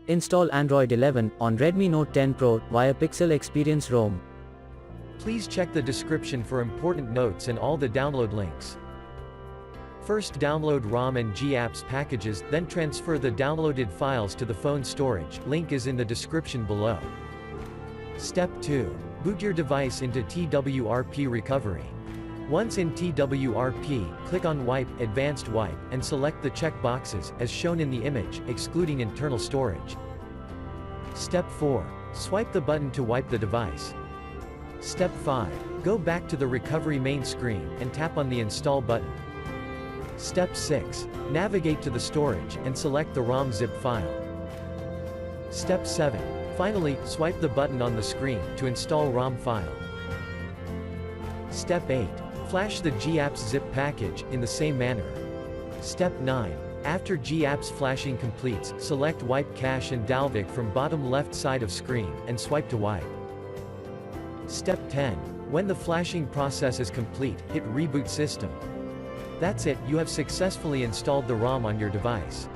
Install Android 11 on Redmi Note 10 Pro via Pixel Experience ROM. Please check the description for important notes and all the download links. First download ROM and GApps packages, then transfer the downloaded files to the phone storage, link is in the description below. Step 2. Boot your device into TWRP recovery. Once in TWRP, click on Wipe, Advanced Wipe, and select the check boxes, as shown in the image, excluding internal storage. Step 4. Swipe the button to wipe the device. Step 5. Go back to the recovery main screen, and tap on the Install button. Step 6. Navigate to the storage, and select the ROM zip file. Step 7. Finally, swipe the button on the screen, to install ROM file. Step 8. Flash the GApps zip package, in the same manner. Step 9. After GApps flashing completes, select Wipe Cache and Dalvik from bottom left side of screen, and swipe to wipe. Step 10. When the flashing process is complete, hit Reboot System. That's it, you have successfully installed the ROM on your device.